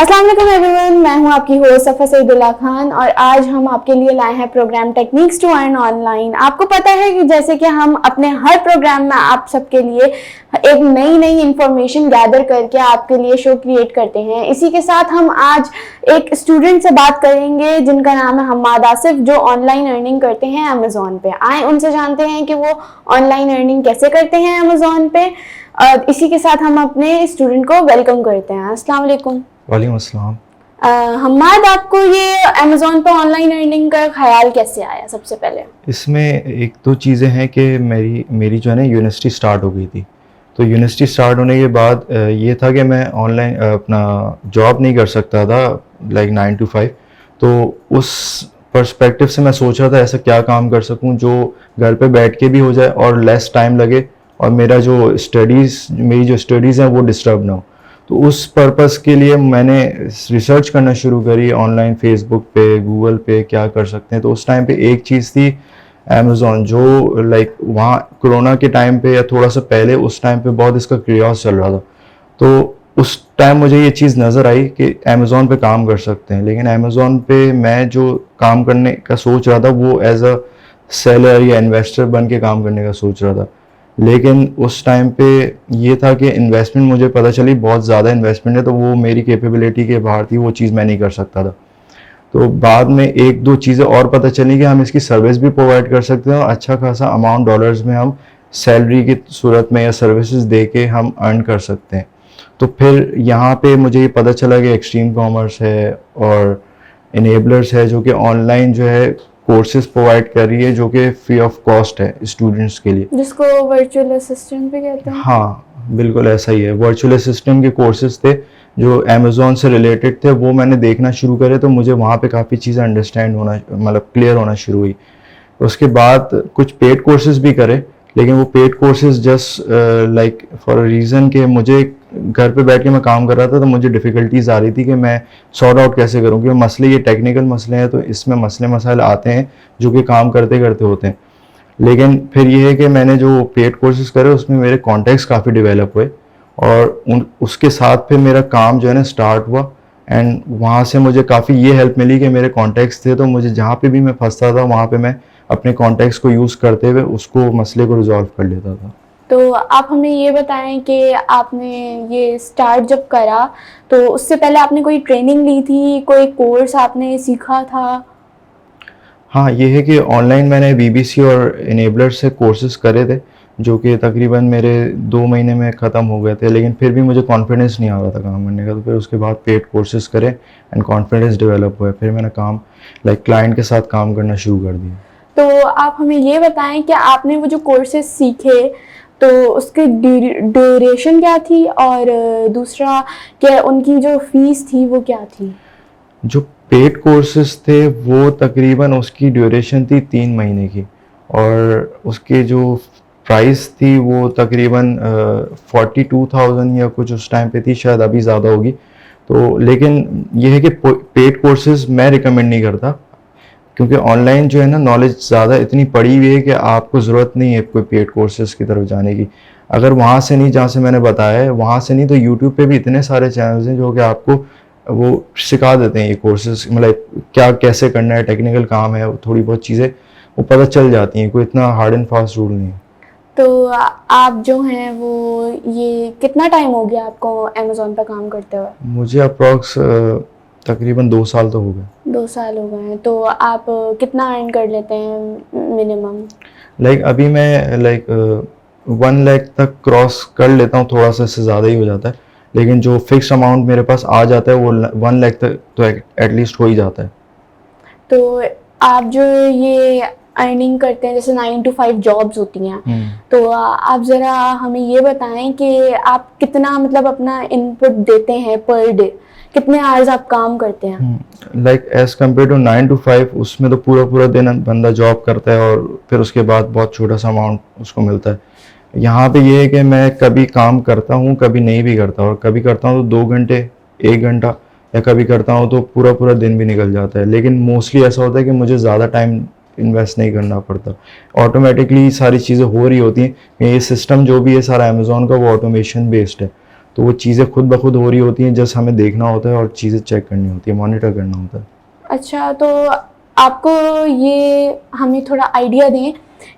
अस्सलाम वालेकुम एवरीवन, मैं हूं आपकी होस्ट सफ़ा सईदुल्लाह खान और आज हम आपके लिए लाए हैं program techniques to earn online. आपको पता है कि जैसे कि हम अपने हर प्रोग्राम में आप सबके लिए एक नई इंफॉर्मेशन गैदर करके आपके लिए शो क्रिएट करते हैं। इसी के साथ हम आज एक स्टूडेंट से बात करेंगे जिनका नाम है हम्माद आसिफ, जो ऑनलाइन अर्निंग करते हैं अमेज़ॉन पे। आए उनसे जानते हैं कि वो ऑनलाइन अर्निंग कैसे करते हैं अमेज़ॉन पे। इसी के साथ हम अपने स्टूडेंट को वेलकम करते हैं। अस्सलाम वालेकुम। वालेकुम अस्सलाम। हम्माद, आपको ये अमेज़ॉन पर ऑनलाइन अर्निंग का ख्याल कैसे आया? सबसे पहले इसमें एक दो चीज़ें हैं कि मेरी जो है ना यूनिवर्सिटी स्टार्ट हो गई थी। तो यूनिवर्सिटी स्टार्ट होने के बाद ये था कि मैं ऑनलाइन अपना जॉब नहीं कर सकता था, लाइक 9 to 5। तो उस पर्सपेक्टिव से मैं सोच रहा था ऐसा क्या काम कर सकूं जो घर पे बैठ के भी हो जाए और लेस टाइम लगे और मेरी जो स्टडीज़ हैं वो डिस्टर्ब ना हो। तो उस पर्पस के लिए मैंने रिसर्च करना शुरू करी ऑनलाइन, फेसबुक पे, गूगल पे क्या कर सकते हैं। तो उस टाइम पे एक चीज़ थी अमेज़ॉन, जो लाइक वहाँ कोरोना के टाइम पे या थोड़ा सा पहले उस टाइम पे बहुत इसका क्रियास चल रहा था। तो उस टाइम मुझे ये चीज़ नज़र आई कि अमेज़ॉन पे काम कर सकते हैं। लेकिन अमेज़ॉन पे मैं जो काम करने का सोच रहा था वो एज अ सेलर या इन्वेस्टर बन के काम करने का सोच रहा था। लेकिन उस टाइम पे ये था कि इन्वेस्टमेंट, मुझे पता चली बहुत ज़्यादा इन्वेस्टमेंट है, तो वो मेरी कैपेबिलिटी के बाहर थी, वो चीज़ मैं नहीं कर सकता था। तो बाद में एक दो चीज़ें और पता चली कि हम इसकी सर्विस भी प्रोवाइड कर सकते हैं और अच्छा खासा अमाउंट डॉलर्स में हम सैलरी की सूरत में या सर्विसेज दे के हम अर्न कर सकते हैं। तो फिर यहाँ पे मुझे ये पता चला कि एक्सट्रीम कॉमर्स है और इनेबलर्स है जो कि ऑनलाइन जो है कोर्सेज प्रोवाइड कर रही है, जो कि फ्री ऑफ कॉस्ट है स्टूडेंट्स के लिए, जिसको वर्चुअल असिस्टेंट भी कहते हैं। हाँ बिल्कुल ऐसा ही है। वर्चुअल असिस्टेंट के कोर्सेज थे जो अमेज़ॉन से रिलेटेड थे, वो मैंने देखना शुरू करे तो मुझे वहाँ पे काफ़ी चीज़ें अंडरस्टैंड होना, मतलब क्लियर होना शुरू हुई। उसके बाद कुछ पेड कोर्सेज भी करे, लेकिन वो paid courses just like for a reason कि मुझे घर पे बैठ के मैं काम कर रहा था तो मुझे डिफ़िकल्टीज़ आ रही थी कि मैं सॉर्ट आउट कैसे करूँ, क्योंकि मसले ये टेक्निकल मसले हैं, तो इसमें मसले मसाइल आते हैं जो कि काम करते करते होते हैं। लेकिन फिर ये है कि मैंने जो पेड कोर्सेज करे उसमें मेरे कॉन्टैक्ट्स काफ़ी डेवलप हुए और उसके साथ फिर मेरा काम जो है ना स्टार्ट हुआ। एंड वहाँ से मुझे काफ़ी ये हेल्प मिली कि मेरे कॉन्टैक्ट्स थे, तो मुझे जहाँ पे भी मैं फंसता था वहाँ पे मैं अपने कॉन्टैक्ट्स को यूज़ करते हुए उसको मसले को रिजॉल्व कर लेता था। तो आप हमें ये बताएं कि आपने ये स्टार्ट जब करा तो उससे पहले आपने कोई ट्रेनिंग ली थी, कोई कोर्स आपने सीखा था? हाँ, ये है कि ऑनलाइन मैंने बीबीसी और इनेबलर से कोर्सेज करे थे, जो कि तकरीबन मेरे 2 महीने में ख़त्म हो गए थे, लेकिन फिर भी मुझे कॉन्फिडेंस नहीं आ रहा था काम करने का। तो फिर उसके बाद पेड कोर्सेज करे एंड कॉन्फिडेंस डेवलप हुआ, फिर मैंने काम लाइक क्लाइंट के साथ काम करना शुरू कर दिया। तो आप हमें ये बताएं कि आपने वो जो कोर्सेज सीखे तो उसकी ड्यूरेशन क्या थी, और दूसरा कि उनकी जो फीस थी वो क्या थी? जो पेड कोर्सेज थे वो तकरीबन उसकी ड्यूरेशन थी 3 महीने की, और उसके जो प्राइस थी वो तकरीबन 42,000 या कुछ उस टाइम पे थी, शायद अभी ज़्यादा होगी। तो लेकिन ये है कि पेड कोर्सेज मैं रिकमेंड नहीं करता, क्योंकि ऑनलाइन जो है ना नॉलेज ज़्यादा इतनी पड़ी हुई है कि आपको ज़रूरत नहीं है कोई पेड कोर्सेज की तरफ जाने की। अगर वहाँ से नहीं, जहाँ से मैंने बताया है वहाँ से नहीं, तो यूट्यूब पे भी इतने सारे चैनल्स हैं जो कि आपको वो सिखा देते हैं ये कोर्सेज, मतलब क्या कैसे करना है, टेक्निकल काम है, थोड़ी बहुत चीज़ें वो पता चल जाती हैं, कोई इतना हार्ड एंड फास्ट रूल नहीं है। तो आप जो हैं वो ये कितना टाइम हो गया आपको अमेज़ॉन पर काम करते हुए? मुझे अप्रॉक्स तकरीबन 2 साल तो हो गए। 2 साल हो गए हैं। तो आप कितना अर्न कर लेते हैं मिनिमम? लाइक अभी मैं 1 लाख तक क्रॉस कर लेता हूँ, थोड़ा सा इससे ज़्यादा ही हो जाता है, लेकिन जो फिक्स अमाउंट मेरे पास आ जाता है वो 1 लाख तक तो एटलीस्ट हो ही जाता है। तो आप जो ये अर्निंग करते हैं, जैसे 9 to 5 जॉब्स होती हैं, तो आप ज़रा हमें ये बताएं कि आप कितना मतलब अपना इनपुट देते हैं पर डे, कितने आवर्स आप काम करते हैं? Like as compare to 9 to 5, उसमें तो पूरा दिन बंदा जॉब करता है और फिर उसके बाद बहुत छोटा सा अमाउंट उसको मिलता है। यहाँ पे ये है कि मैं कभी काम करता हूँ, कभी नहीं भी करता, और कभी करता हूँ तो 2 घंटे, 1 घंटा, या कभी करता हूँ तो पूरा दिन भी निकल जाता है। लेकिन मोस्टली ऐसा होता है कि मुझे ज़्यादा टाइम इन्वेस्ट नहीं करना पड़ता, ऑटोमेटिकली सारी चीज़ें हो रही होती हैं। ये सिस्टम जो भी है सारा अमेज़ॉन का, वो ऑटोमेशन बेस्ड है, तो वो चीज़ें खुद ब खुद हो रही होती हैं, जस्ट हमें देखना होता है और चीज़ें चेक करनी होती है, मॉनिटर करना होता है। अच्छा, तो आपको ये हमें थोड़ा आइडिया दें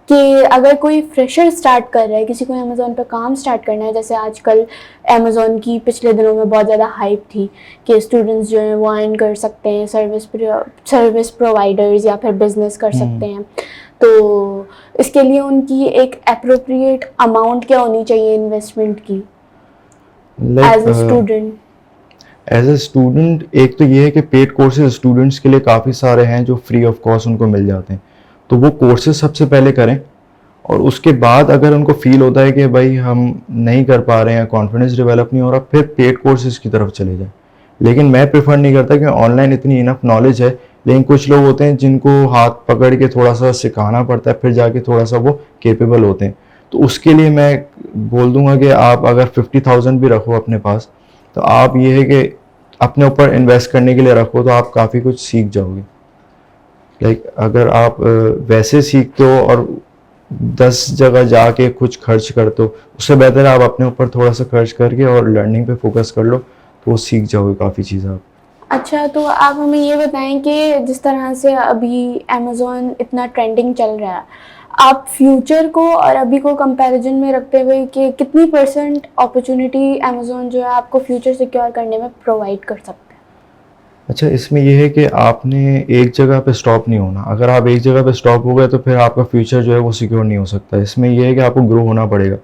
कि अगर कोई फ्रेशर स्टार्ट कर रहा है, किसी को अमेज़ोन पे काम स्टार्ट करना है, जैसे आजकल अमेज़ोन की पिछले दिनों में बहुत ज़्यादा हाइप थी कि स्टूडेंट्स जो हैं वो अर्न कर सकते हैं, सर्विस प्रोवाइडर्स या फिर बिजनेस कर सकते हैं, तो इसके लिए उनकी एक एप्रोप्रिएट अमाउंट क्या होनी चाहिए इन्वेस्टमेंट की as a student? As a student एक तो ये है कि पेड कोर्सेज स्टूडेंट्स के लिए काफ़ी सारे हैं जो फ्री ऑफ कॉस्ट उनको मिल जाते हैं, तो वो कोर्सेज सबसे पहले करें। और उसके बाद अगर उनको फील होता है कि भाई हम नहीं कर पा रहे हैं, कॉन्फिडेंस डेवलप नहीं हो रहा, फिर पेड कोर्सेज की तरफ चले जाएं। लेकिन मैं प्रेफर नहीं करता कि ऑनलाइन इतनी इनफ नॉलेज है, लेकिन कुछ लोग होते हैं जिनको हाथ पकड़ के थोड़ा सा सिखाना पड़ता है, फिर जाके थोड़ा सा वो केपेबल होते हैं। तो उसके लिए मैं बोल दूंगा कि आप अगर 50,000 भी रखो अपने पास, तो आप ये है कि अपने ऊपर इन्वेस्ट करने के लिए रखो, तो आप काफ़ी कुछ सीख जाओगे। लाइक अगर आप वैसे सीखते हो और 10 जगह जाके कुछ खर्च करते हो, उससे बेहतर है आप अपने ऊपर थोड़ा सा खर्च करके और लर्निंग पे फोकस कर लो, तो वो सीख जाओगे काफ़ी चीज़ें आप। अच्छा, तो आप हमें ये बताएं कि जिस तरह से अभी अमेज़ोन इतना ट्रेंडिंग चल रहा है, आप फ्यूचर को और अभी को कंपैरिजन में रखते हुए कि कितनी परसेंट अपॉर्चुनिटी अमेज़ोन जो है आपको फ्यूचर सिक्योर करने में प्रोवाइड कर सकता है? अच्छा, इसमें यह है कि आपने एक जगह पे स्टॉप नहीं होना। अगर आप एक जगह पे स्टॉप हो गए तो फिर आपका फ्यूचर जो है वो सिक्योर नहीं हो सकता। इसमें यह है कि आपको ग्रो होना पड़ेगा।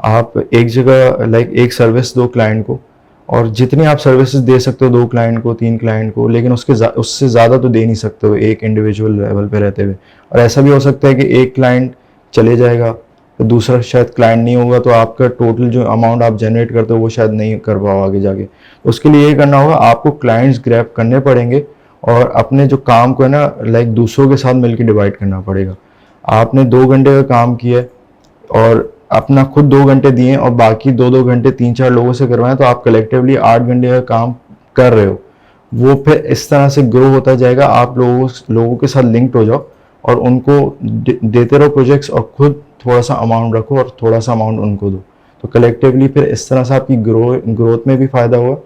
आप एक जगह लाइक एक सर्विस दो क्लाइंट को, और जितनी आप सर्विसेज दे सकते हो 2 क्लाइंट को, 3 क्लाइंट को, लेकिन उससे ज़्यादा तो दे नहीं सकते हो एक इंडिविजुअल लेवल पे रहते हुए। और ऐसा भी हो सकता है कि एक क्लाइंट चले जाएगा तो दूसरा शायद क्लाइंट नहीं होगा, तो आपका टोटल जो अमाउंट आप जनरेट करते हो वो शायद नहीं कर पाओ आगे जाके। तो उसके लिए ये करना होगा, आपको क्लाइंट्स ग्रैब करने पड़ेंगे और अपने जो काम को है ना लाइक दूसरों के साथ मिलकर डिवाइड करना पड़ेगा। आपने 2 घंटे का काम किया और अपना खुद 2 घंटे दिए और बाकी 2-2 घंटे 3-4 लोगों से करवाएं, तो आप कलेक्टिवली 8 घंटे का काम कर रहे हो। वो फिर इस तरह से ग्रो होता जाएगा। आप लोगों के साथ लिंक्ड हो जाओ और उनको देते रहो प्रोजेक्ट्स, और खुद थोड़ा सा अमाउंट रखो और थोड़ा सा अमाउंट उनको दो। तो कलेक्टिवली फिर इस तरह से आपकी ग्रोथ में भी फ़ायदा हुआ।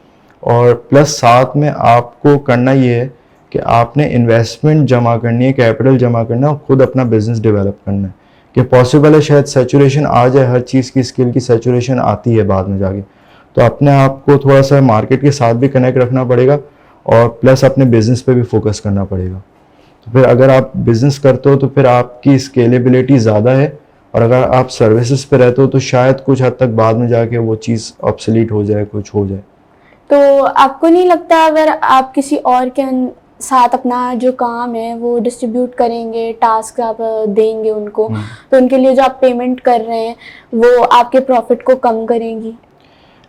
और प्लस साथ में आपको करना ये है कि आपने इन्वेस्टमेंट जमा करनी है, कैपिटल जमा करना है और खुद अपना बिजनेस डेवलप करना है। कि पॉसिबल है शायद सैचुरेशन आ जाए, हर चीज़ की स्किल की सैचुरेशन आती है बाद में जाके, तो अपने आप को थोड़ा सा मार्केट के साथ भी कनेक्ट रखना पड़ेगा और प्लस अपने बिजनेस पे भी फोकस करना पड़ेगा। तो फिर अगर आप बिजनेस करते हो तो फिर आपकी स्केलेबिलिटी ज़्यादा है, और अगर आप सर्विसेज पे रहते हो तो शायद कुछ हद तक बाद में जाके वो चीज़ ऑब्सोलीट हो जाए, कुछ हो जाए। तो आपको नहीं लगता अगर आप किसी और के साथ अपना जो काम है वो डिस्ट्रीब्यूट करेंगे, टास्क आप देंगे उनको, तो उनके लिए जो आप पेमेंट कर रहे हैं वो आपके प्रॉफिट को कम करेंगी?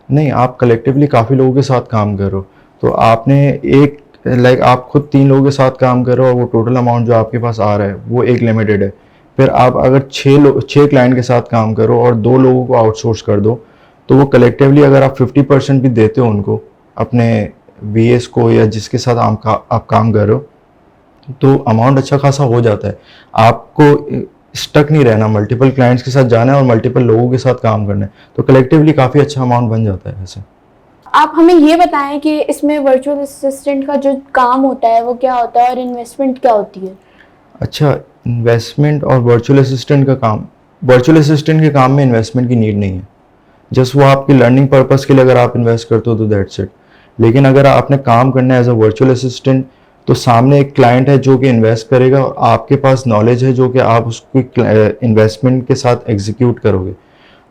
नहीं, आप कलेक्टिवली काफ़ी लोगों के साथ काम कर रहे हो, तो आपने एक लाइक आप खुद 3 लोगों के साथ काम कर रहे हो और वो टोटल अमाउंट जो आपके पास आ रहा है वो एक लिमिटेड है। फिर आप अगर 6 क्लाइंट के साथ काम करो और 2 लोगों को आउटसोर्स कर दो, तो वो कलेक्टिवली अगर आप 50% भी देते हो उनको, अपने वीएस को या जिसके साथ आप काम कर रहे हो, तो अमाउंट अच्छा खासा हो जाता है। आपको स्टक नहीं रहना, मल्टीपल क्लाइंट्स के साथ जाना है और मल्टीपल लोगों के साथ काम करना है, तो कलेक्टिवली काफ़ी अच्छा अमाउंट बन जाता है ऐसे। आप हमें ये बताएं कि इसमें वर्चुअल असिस्टेंट का जो काम होता है वो क्या होता है और इन्वेस्टमेंट क्या होती है? अच्छा, इन्वेस्टमेंट और वर्चुअल असिस्टेंट का काम, वर्चुअल असिस्टेंट के काम में इन्वेस्टमेंट की नीड नहीं है। जस्ट वो आपकी लर्निंग पर्पस के लिए अगर आप इन्वेस्ट करते हो तो दैट्स इट। लेकिन अगर आपने काम करना है एज अ वर्चुअल असिस्टेंट, तो सामने एक क्लाइंट है जो कि इन्वेस्ट करेगा और आपके पास नॉलेज है जो कि आप उसको इन्वेस्टमेंट के साथ एग्जीक्यूट करोगे,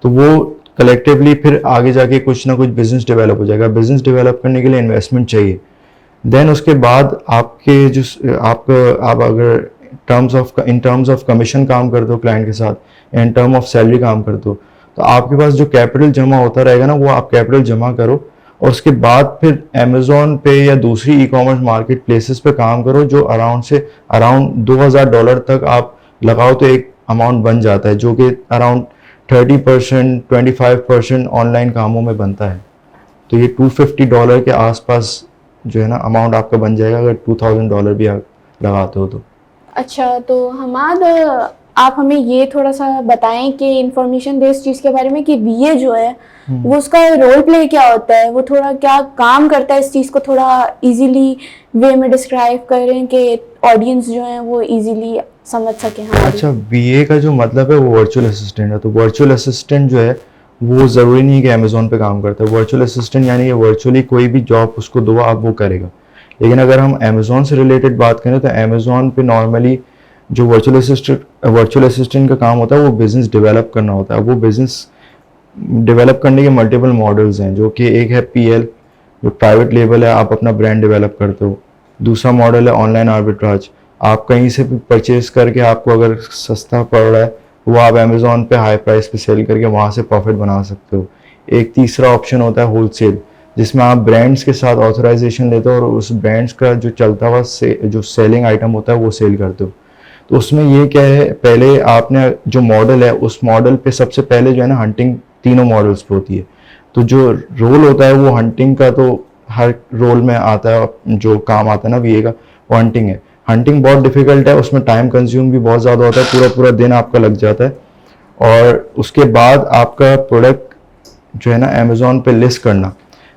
तो वो कलेक्टिवली फिर आगे जाके कुछ ना कुछ बिजनेस डेवलप हो जाएगा। बिजनेस डेवलप करने के लिए इन्वेस्टमेंट चाहिए। देन उसके बाद आपके जो आप अगर इन टर्म्स ऑफ कमीशन काम करते हो क्लाइंट के साथ, इन टर्म ऑफ सैलरी काम करते हो, तो आपके पास जो कैपिटल जमा होता रहेगा ना, वो आप कैपिटल जमा करो और उसके बाद फिर अमेज़ॉन पे या दूसरी ई कॉमर्स मार्केट प्लेसेस पे काम करो, जो अराउंड $2,000 तक आप लगाओ तो एक अमाउंट बन जाता है, जो कि अराउंड 30% 25% ऑनलाइन कामों में बनता है। तो ये $250 के आसपास जो है ना अमाउंट आपका बन जाएगा अगर $2,000 भी आप लगाते हो तो। अच्छा, तो हमाद आप हमें ये थोड़ा सा बताएं कि इंफॉर्मेशन बेस्ड चीज़ के बारे में कि बीए जो है वो उसका रोल प्ले क्या होता है, वो थोड़ा क्या काम करता है, इस चीज़ को थोड़ा इजीली वे में डिस्क्राइब करें कि ऑडियंस जो है वो इजीली समझ सके हमारी। अच्छा, बीए का जो मतलब है वो वर्चुअल असिस्टेंट है। तो वर्चुअल असिस्टेंट जो है वो ज़रूरी नहीं है कि अमेज़ोन पे काम करता है। वर्चुअल असिस्टेंट यानी कि वर्चुअली कोई भी जॉब उसको दो आप वो करेगा। लेकिन अगर हम अमेज़ोन से रिलेटेड बात करें तो अमेज़ोन पे नॉर्मली जो वर्चुअल असिस्टेंट का काम होता है वो बिज़नेस डेवलप करना होता है। वो बिज़नेस डेवलप करने के मल्टीपल मॉडल्स हैं, जो कि एक है पीएल जो प्राइवेट लेबल है, आप अपना ब्रांड डेवलप करते हो। दूसरा मॉडल है ऑनलाइन आर्बिट्राज, आप कहीं से भी परचेज करके आपको अगर सस्ता पड़ रहा है वो आप अमेज़ोन पे हाई प्राइस पे सेल करके वहाँ से प्रॉफिट बना सकते हो। एक तीसरा ऑप्शन होता है होलसेल, जिसमें आप ब्रांड्स के साथ ऑथराइजेशन लेते हो और उस ब्रांड्स का जो चलता हुआ जो सेलिंग आइटम होता है वो सेल करते हो। तो उसमें ये क्या है, पहले आपने जो मॉडल है उस मॉडल पे सबसे पहले जो है ना हंटिंग तीनों मॉडल्स पे होती है। तो जो रोल होता है वो हंटिंग का तो हर रोल में आता है, जो काम आता है ना वीए का वो हंटिंग है। हंटिंग बहुत डिफिकल्ट है, उसमें टाइम कंज्यूम भी बहुत ज़्यादा होता है, पूरा पूरा दिन आपका लग जाता है। और उसके बाद आपका प्रोडक्ट जो है ना अमेज़ोन पे लिस्ट करना,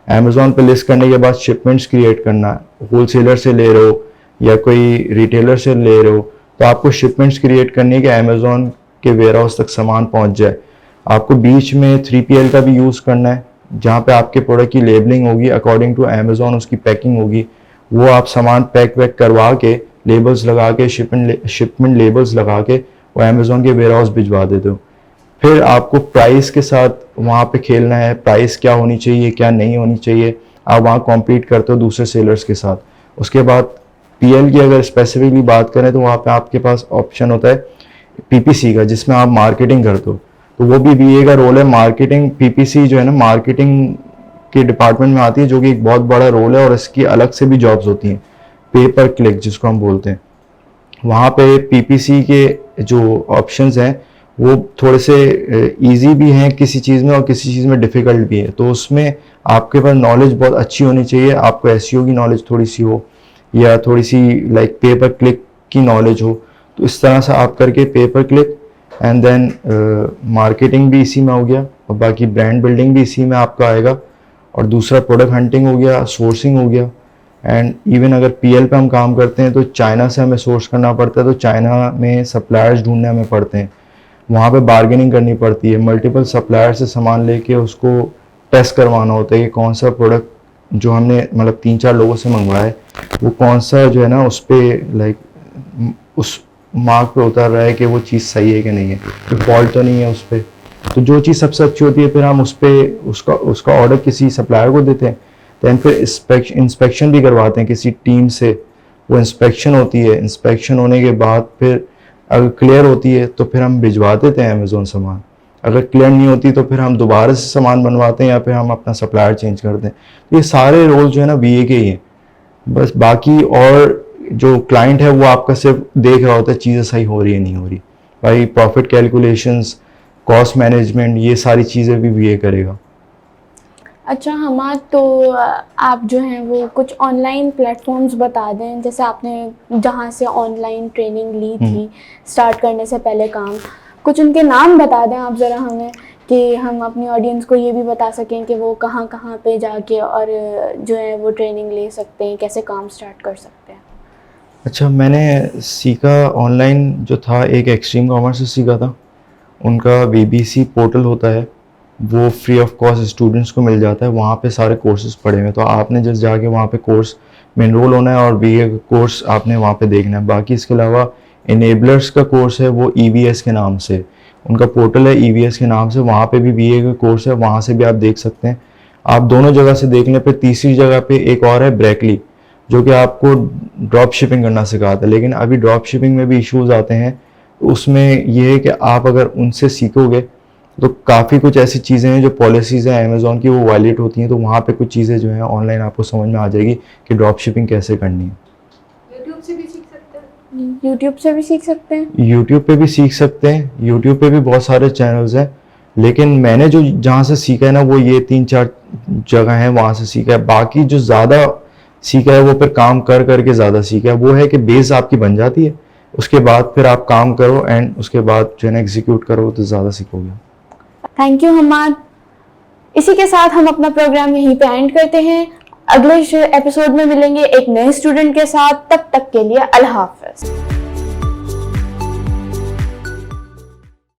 अमेज़ोन पे लिस्ट करने के बाद शिपमेंट्स क्रिएट करना, होलसेलर से ले रहे हो या कोई रिटेलर से ले रहे हो तो आपको शिपमेंट्स क्रिएट करनी है कि अमेज़ोन के वेयर हाउस तक सामान पहुंच जाए। आपको बीच में 3PL का भी यूज़ करना है, जहाँ पे आपके प्रोडक्ट की लेबलिंग होगी अकॉर्डिंग टू अमेज़ोन, उसकी पैकिंग होगी, वो आप सामान पैक वैक करवा के लेबल्स लगा के शिपमेंट लेबल्स लगा के वो अमेज़ोन के वेयर हाउस भिजवा देते हो। फिर आपको प्राइस के साथ वहाँ पे खेलना है, प्राइस क्या होनी चाहिए क्या नहीं होनी चाहिए, आप वहाँ कॉम्पीट करते हो दूसरे सेलर्स के साथ। उसके बाद पीएल की अगर स्पेसिफिकली बात करें तो वहाँ पे आपके पास ऑप्शन होता है पीपीसी का, जिसमें आप मार्केटिंग करते हो। तो वो भी बीए का रोल है मार्केटिंग। पीपीसी जो है ना मार्केटिंग के डिपार्टमेंट में आती है, जो कि एक बहुत बड़ा रोल है और इसकी अलग से भी जॉब्स होती हैं, पे पर क्लिक जिसको हम बोलते हैं। वहाँ पे पीपीसी के जो ऑप्शंस हैं वो थोड़े से इजी भी हैं किसी चीज़ में और किसी चीज़ में डिफ़िकल्ट भी है। तो उसमें आपके पास नॉलेज बहुत अच्छी होनी चाहिए, आपको एसईओ की नॉलेज थोड़ी सी हो या थोड़ी सी लाइक पे पर क्लिक की नॉलेज हो। तो इस तरह से आप करके पे पर क्लिक एंड देन मार्केटिंग भी इसी में हो गया और बाकी ब्रांड बिल्डिंग भी इसी में आपका आएगा। और दूसरा प्रोडक्ट हंटिंग हो गया, सोर्सिंग हो गया। एंड इवन अगर पीएल पे हम काम करते हैं तो चाइना से हमें सोर्स करना पड़ता है, तो चाइना में सप्लायर्स ढूंढने हमें पड़ते हैं, वहाँ पे बार्गेनिंग करनी पड़ती है, मल्टीपल सप्लायर से सामान लेके उसको टेस्ट करवाना होता है कि कौन सा प्रोडक्ट जो हमने मतलब 3-4 लोगों से मंगवाया है वो कौन सा जो है ना उस पर लाइक उस मार्क पे उतर रहा है कि वो चीज़ सही है कि नहीं है, कोई फॉल्ट तो नहीं है उस पर। तो जो चीज़ सबसे अच्छी होती है फिर हम उस पर उसका ऑर्डर किसी सप्लायर को देते हैं, दैन फिर इंस्पेक्शन भी करवाते हैं किसी टीम से। वो इंस्पेक्शन होती है, इंस्पेक्शन होने के बाद फिर अगर क्लियर होती है तो फिर हम भिजवा देते हैं अमेज़ोन सामान, अगर क्लियर नहीं होती तो फिर हम दोबारा से सामान बनवाते हैं या फिर हम अपना सप्लायर चेंज करते हैं। तो ये सारे रोल जो है ना बीए के ही हैं, बस बाकी और जो क्लाइंट है वो आपका सिर्फ देख रहा होता है चीज़ें सही हो रही है नहीं हो रही। भाई प्रॉफिट कैलकुलेशंस, कॉस्ट मैनेजमेंट, ये सारी चीज़ें भी बीए करेगा। अच्छा हमाद, तो आप जो हैं वो कुछ ऑनलाइन प्लेटफॉर्म्स बता दें, जैसे आपने जहाँ से ऑनलाइन ट्रेनिंग ली थी स्टार्ट करने से पहले काम, कुछ उनके नाम बता दें आप ज़रा हमें, कि हम अपनी ऑडियंस को ये भी बता सकें कि वो कहाँ कहाँ पे जाके और जो है वो ट्रेनिंग ले सकते हैं, कैसे काम स्टार्ट कर सकते हैं। अच्छा, मैंने सीखा ऑनलाइन जो था एक एक्सट्रीम कॉमर्स से सीखा था। उनका वीबीसी पोर्टल होता है, वो फ्री ऑफ कॉस्ट स्टूडेंट्स को मिल जाता है, वहाँ पे सारे कोर्सेज पड़े हुए हैं। तो आपने जस्ट जाके वहाँ पे कोर्स में एनरोल होना है और बीए का कोर्स आपने वहाँ पे देखना है। बाकी इसके अलावा इनेबलर्स का कोर्स है, वो ईवीएस के नाम से उनका पोर्टल है, ईवीएस के नाम से, वहाँ पे भी बीए का कोर्स है, वहाँ से भी आप देख सकते हैं। आप दोनों जगह से देखने पे तीसरी जगह पे एक और है ब्रेकली, जो कि आपको ड्रॉप शिपिंग करना सिखाता है। लेकिन अभी ड्रॉप शिपिंग में भी इश्यूज आते हैं, उसमें यह है कि आप अगर उनसे सीखोगे तो काफ़ी कुछ ऐसी चीज़ें हैं जो पॉलिसीज़ हैं अमेज़ॉन की वो वायलेट होती हैं। तो वहाँ पे कुछ चीज़ें जो हैं ऑनलाइन आपको समझ में आ जाएगी कि ड्रॉप शिपिंग कैसे करनी है। यूट्यूब से भी सीख सकते हैं। यूट्यूब से भी सीख सकते हैं, यूट्यूब पे भी सीख सकते हैं, यूट्यूब पे भी बहुत सारे चैनल्स हैं। लेकिन मैंने जो जहाँ से सीखा है ना वो ये 3-4 जगह हैं, वहाँ से सीखा है। बाकी जो ज़्यादा सीखा है वो फिर काम कर करके ज़्यादा सीखा है। वो है कि बेस आपकी बन जाती है, उसके बाद फिर आप काम करो एंड उसके बाद जो है ना एग्जीक्यूट करो तो ज़्यादा सीखोगे। Thank you Hammad. इसी के साथ हम अपना प्रोग्राम यहीं पे एंड करते हैं। अगले एपिसोड में मिलेंगे एक नए स्टूडेंट के साथ। तब तक के लिए अल्लाह हाफ़िज़।